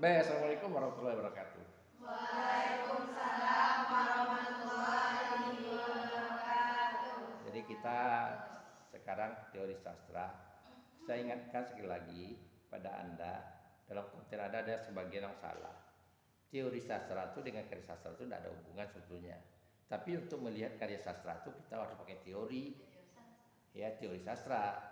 Baik, assalamualaikum warahmatullahi wabarakatuh. Waalaikumsalam warahmatullahi wabarakatuh. Jadi kita sekarang teori sastra. Saya ingatkan sekali lagi pada Anda, dalam konten ada sebagian yang salah. Teori sastra itu dengan karya sastra itu tidak ada hubungan sebetulnya. Tapi untuk melihat karya sastra itu kita harus pakai teori, ya teori sastra.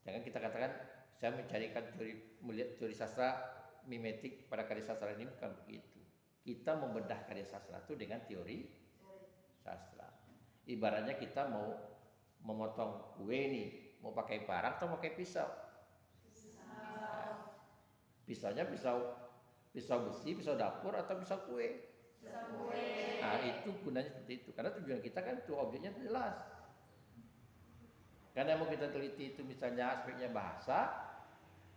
Jangan kita katakan saya melihat teori sastra mimetik pada karya sastra ini, bukan begitu. Kita membedah karya sastra itu dengan teori sastra. Ibaratnya kita mau memotong kue nih, mau pakai parang atau pakai pisau? Pisaunya pisau besi, pisau dapur atau pisau kue? Pisau kue. Nah itu gunanya seperti itu, karena tujuan kita kan itu objeknya jelas. Karena mau kita teliti itu misalnya aspeknya bahasa,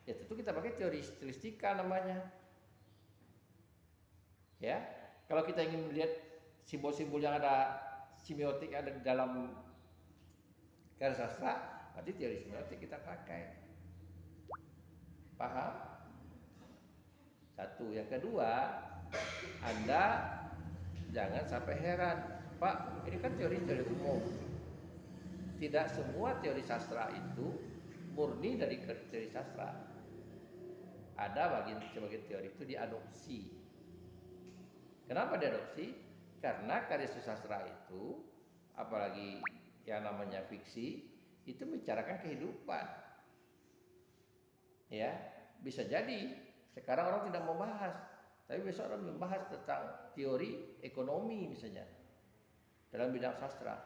ya tentu kita pakai teori stilistika namanya. Ya, kalau kita ingin melihat simbol-simbol yang ada semiotik ada di dalam karya sastra, berarti teori semiotik kita pakai. Paham? Satu. Yang kedua, Anda jangan sampai heran, Pak, ini kan teori-teori umum. Tidak semua teori sastra itu murni dari teori sastra. Ada sebagian teori itu diadopsi. Kenapa diadopsi? Karena karya sastra itu, apalagi yang namanya fiksi, itu bicarakan kehidupan. Ya, bisa jadi sekarang orang tidak mau bahas, tapi besok orang membahas tentang teori ekonomi misalnya dalam bidang sastra.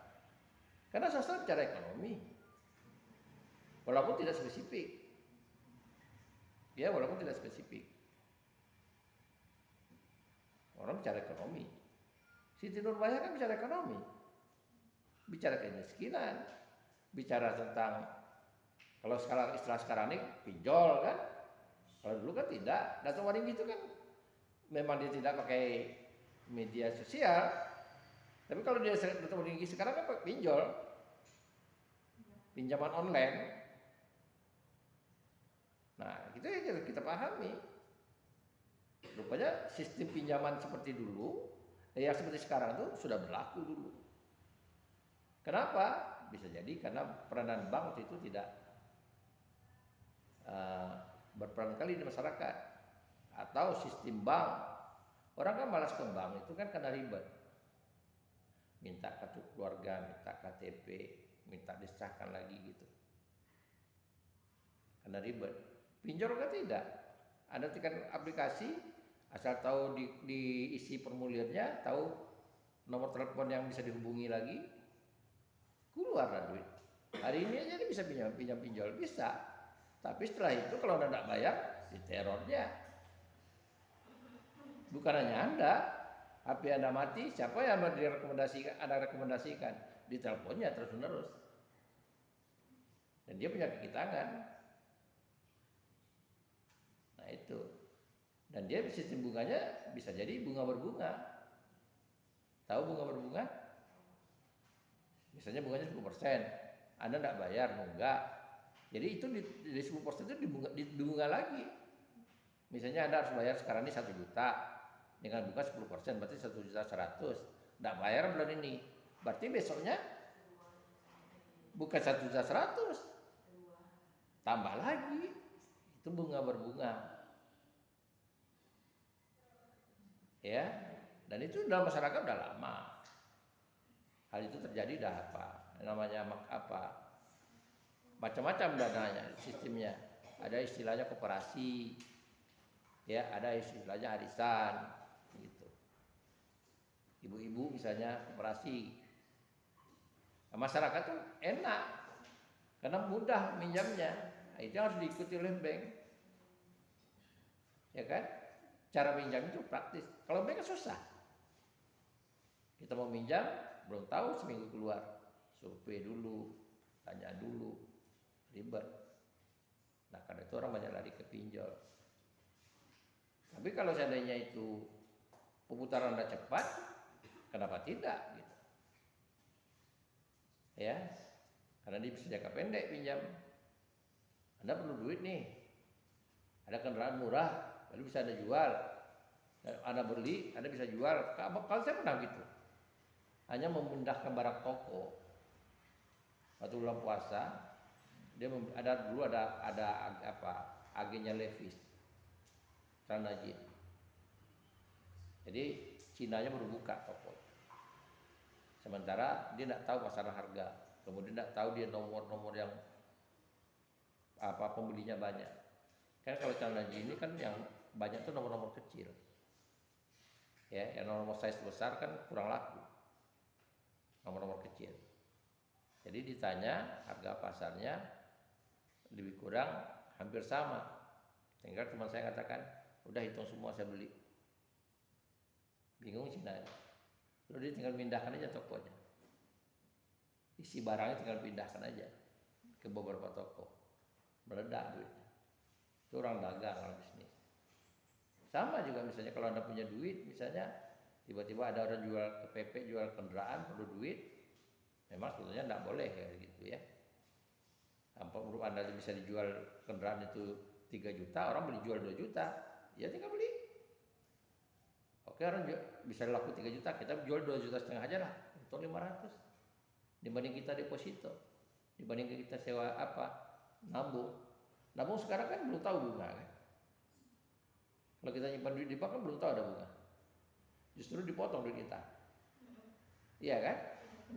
Karena sastra bicara ekonomi, walaupun tidak spesifik. Ya, walaupun tidak spesifik. Orang bicara ekonomi. Siti Nurbaya kan bicara ekonomi, bicara kemiskinan, bicara tentang, kalau istilah sekarang ini pinjol kan, kalau dulu kan tidak. Dato' Waringin itu kan memang dia tidak pakai media sosial, tapi kalau dia Dato' Waringin sekarang kan pakai pinjol, pinjaman online. Nah itu yang kita pahami. Rupanya sistem pinjaman seperti dulu, yang seperti sekarang itu sudah berlaku dulu. Kenapa? Bisa jadi karena peranan bank waktu itu tidak berperan kali di masyarakat, atau sistem bank. Orang kan malas ke bank itu kan karena ribet. Minta kartu keluarga, minta KTP, minta disahkan lagi gitu. Karena ribet. Pinjol kan tidak. Anda tekan aplikasi, asal tahu diisi formulirnya, tahu nomor telepon yang bisa dihubungi lagi, keluarlah duit. Hari ini aja dia bisa pinjam pinjol, bisa. Tapi setelah itu kalau Anda tidak bayar, diterornya. Bukan hanya Anda, HP Anda mati, siapa yang Anda rekomendasikan? Diteleponnya terus menerus. Dan dia punya kaki tangan. Nah itu. Dan dia sistem bunganya bisa jadi bunga berbunga. Tahu bunga berbunga? Misalnya bunganya 10%, Anda tidak bayar, nunggak. Jadi itu di 10% itu dibunga lagi. Misalnya Anda harus bayar sekarang ini 1 juta, dengan bunga 10%, berarti 1.100.000. Tidak bayar bulan ini, berarti besoknya bukan 1.100.000, tambah lagi. Itu bunga berbunga. Ya, dan itu dalam masyarakat udah lama. Hal itu terjadi udah namanya macam-macam dananya, sistemnya. Ada istilahnya koperasi, ya, ada istilahnya arisan, gitu. Ibu-ibu misalnya koperasi. Nah, masyarakat tuh enak karena mudah minjamnya. Nah, itu harus diikuti oleh bank, ya kan? Cara minjam itu praktis. Kalau bank kan susah. Kita mau minjam, belum tahu seminggu keluar, survei dulu, tanya dulu, ribet. Nah karena itu orang banyak lari ke pinjol. Tapi kalau seandainya itu pemutaran Anda cepat, kenapa tidak? Gitu. Ya, karena dia bisa jangka pendek pinjam. Anda perlu duit nih, ada kendaraan murah, lalu bisa Anda jual. Anda beli, Anda bisa jual. Kalau saya pernah gitu, hanya memindahkan barang toko. Waktu bulan puasa, dulu ada apa? Agennya Levi's, celana jeans. Jadi Cinanya baru buka toko. Sementara dia tidak tahu pasaran harga, kemudian tidak tahu dia nomor-nomor yang apa pembelinya banyak. Kan kalau celana jeans ini kan yang banyak tuh nomor-nomor kecil. Ya, yang nomor size besar kan kurang laku. Nomor-nomor kecil. Jadi ditanya harga pasarnya lebih kurang hampir sama. Tinggal teman saya katakan, udah hitung semua saya beli. Bingung Cina. Lalu dia tinggal pindahkan aja tokonya. Isi barangnya tinggal pindahkan aja ke beberapa toko. Meledak duitnya. Itu orang dagang, orang bisnis. Sama juga misalnya kalau Anda punya duit, misalnya tiba-tiba ada orang jual ke PP, jual kendaraan perlu duit, memang sebetulnya tidak boleh ya gitu ya. Menurut Anda bisa dijual kendaraan itu 3 juta, orang beli jual 2 juta, ya tinggal beli. Oke, orang bisa laku 3 juta, kita jual 2,5 juta aja lah, untung 500. Dibanding kita deposito, dibanding kita sewa apa, nabung. Nabung sekarang kan belum tahu bunga kan. Kalau kita nyimpan duit di bank kan belum tahu ada bunga. Justru dipotong duit kita. Iya kan?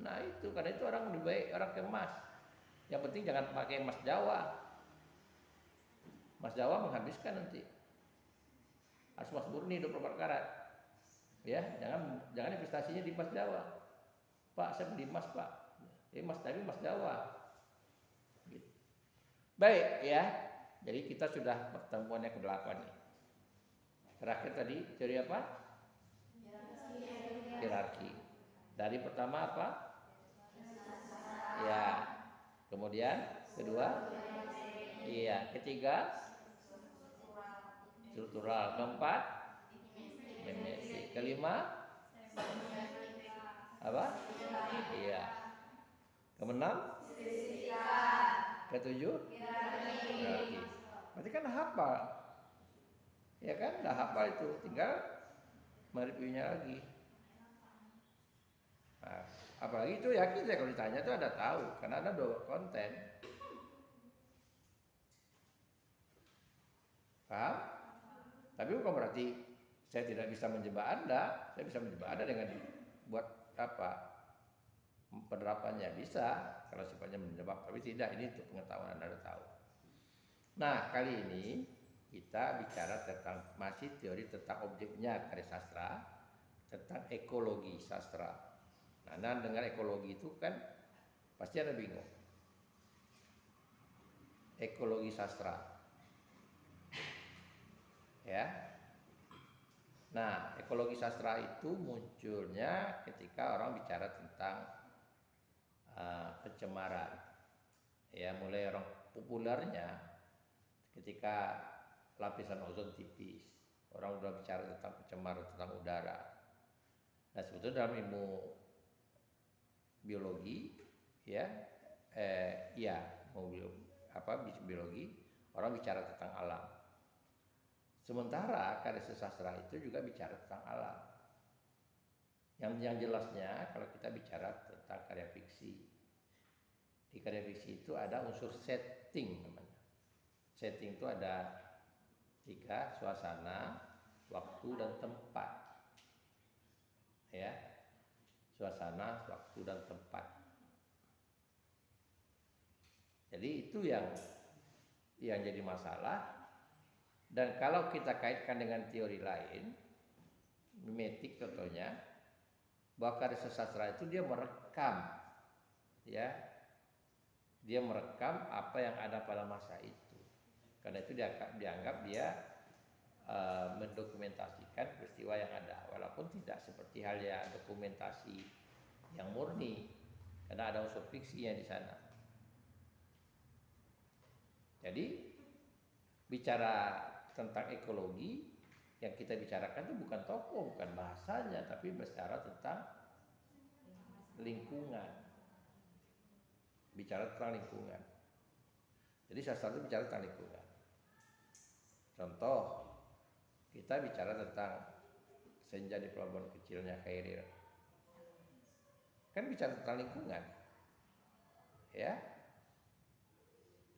Nah itu, karena itu orang lebih baik orang ke emas. Yang penting jangan pakai emas Jawa. Emas Jawa menghabiskan nanti. Harus emas murni 24 karat. Ya, jangan investasinya di emas Jawa. Pak, saya beli emas, Pak. Emas tapi emas Jawa. Gitu. Baik ya. Jadi kita sudah pertemuan yang ke-8 nih. Terakhir tadi teori apa? Hierarki. Dari pertama apa? Ya. Kemudian kedua? Iya. Ketiga? Struktural. Keempat? Mimetik. Kelima? Apa? Iya. Keenam? Ketujuh? Hierarki. Berarti kan hafal. Ya kan? Udah hafal itu. Tinggal mereviewnya lagi. Nah, apalagi itu yakin saya kalau ditanya itu ada tahu. Karena ada 2 konten. Paham? Tapi bukan berarti saya tidak bisa menjebak Anda. Saya bisa menjebak Anda dengan buat apa? Penerapannya bisa kalau sifatnya menjebak, tapi tidak, ini untuk pengetahuan Anda tahu. Nah, kali ini kita bicara tentang masih teori tentang objeknya karya sastra, tentang ekologi sastra. Nah, Anda dengar ekologi itu kan pasti Anda bingung. Ekologi sastra. Ya. Nah, ekologi sastra itu munculnya ketika orang bicara tentang pencemaran. Ya, mulai orang populernya ketika lapisan ozon tipis, orang udah bicara tentang pencemaran tentang udara. Nah, sebetulnya dalam ilmu biologi, ya, biologi, orang bicara tentang alam. Sementara karya sastra itu juga bicara tentang alam. Yang jelasnya kalau kita bicara tentang karya fiksi, di karya fiksi itu ada unsur setting namanya. Setting itu ada 3, suasana, waktu, dan tempat. Ya, suasana, waktu, dan tempat. Jadi itu yang jadi masalah. Dan kalau kita kaitkan dengan teori lain, mimetik contohnya, bahwa karya sastra itu dia merekam, ya, dia merekam apa yang ada pada masa itu. Karena itu dianggap dia mendokumentasikan peristiwa yang ada, walaupun tidak seperti halnya dokumentasi yang murni, karena ada unsur fiksinya di sana. Jadi bicara tentang ekologi, yang kita bicarakan itu bukan tokoh, bukan bahasanya, tapi bicara tentang lingkungan. Bicara tentang lingkungan. Jadi sastra itu bicara tentang lingkungan. Contoh, kita bicara tentang senja di pelabuhan kecilnya Khairil. Kan bicara tentang lingkungan. Ya.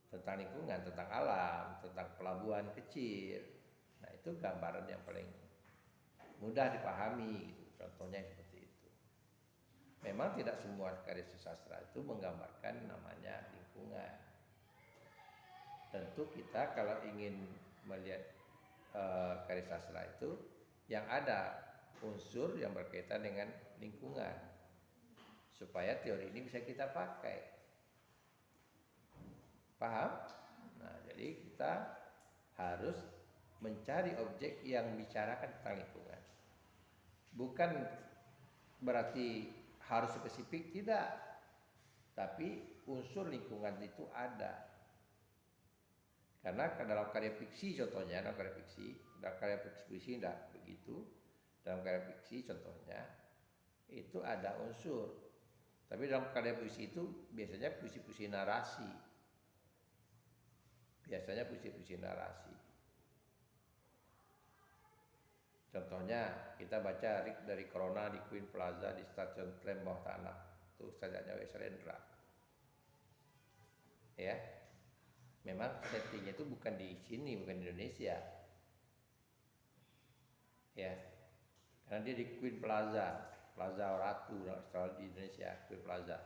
Tentang lingkungan, tentang alam, tentang pelabuhan kecil. Nah, itu gambaran yang paling mudah dipahami gitu. Contohnya seperti itu. Memang tidak semua karya sastra itu menggambarkan namanya lingkungan. Tentu kita kalau ingin melihat karya sastra itu yang ada unsur yang berkaitan dengan lingkungan supaya teori ini bisa kita pakai. Paham? Nah, jadi kita harus mencari objek yang bicarakan tentang lingkungan. Bukan berarti harus spesifik, tidak. Tapi unsur lingkungan itu ada. Karena dalam karya fiksi contohnya, dalam karya fiksi tidak begitu. Dalam karya fiksi contohnya itu ada unsur. Tapi dalam karya puisi itu biasanya puisi-puisi narasi. Contohnya kita baca Rik dari Corona di Queen Plaza di stasiun tram bawah tanah. Itu sajanya W. Serendra. Ya. Memang settingnya itu bukan di sini, bukan di Indonesia. Ya. Karena dia di Queen Plaza, Plaza Ratu di Indonesia, Queen Plaza.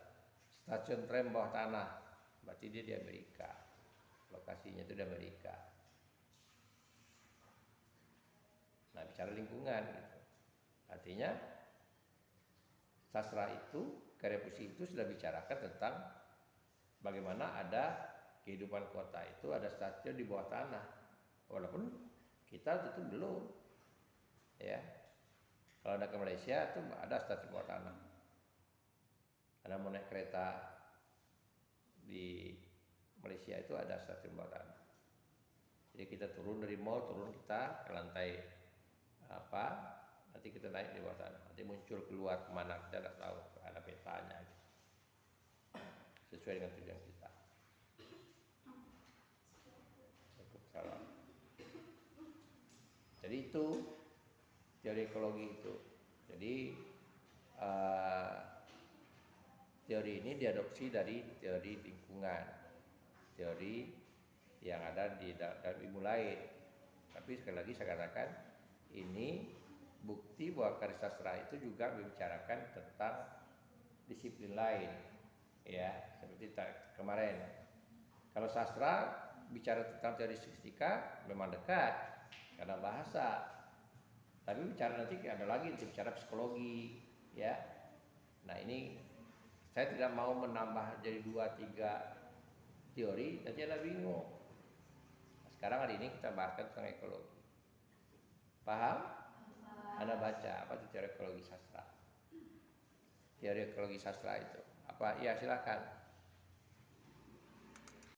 Stasiun tram bawah tanah. Berarti dia di Amerika. Lokasinya itu di Amerika. Nah, bicara lingkungan gitu. Artinya sastra itu, karya puisi itu sudah bicarakan tentang bagaimana ada kehidupan kota itu ada stasiun di bawah tanah. Walaupun kita itu belum. Ya. Kalau ada ke Malaysia itu ada stasiun bawah tanah. Ada mau naik kereta di Malaysia itu ada stasiun bawah tanah. Jadi kita turun dari mall, kita ke lantai nanti kita naik di bawah tanah. Nanti muncul keluar kemana kita tidak tahu, ada petanya gitu. Sesuai dengan tujuan kita. Salah. Jadi itu teori ekologi itu. Jadi teori ini diadopsi dari teori lingkungan, teori yang ada di dalam ilmu lain. Tapi sekali lagi saya katakan ini bukti bahwa karya sastra itu juga membicarakan tentang disiplin lain, ya seperti kemarin. Kalau sastra bicara tentang teori estetika memang dekat karena bahasa, tapi bicara nanti ada lagi bicara psikologi, ya. Nah ini saya tidak mau menambah jadi 2-3 teori, nanti ada bingung. Sekarang hari ini kita bahaskan tentang ekologi. Paham? Anda baca apa itu teori ekologi sastra? Teori ekologi sastra itu apa? Ya silakan.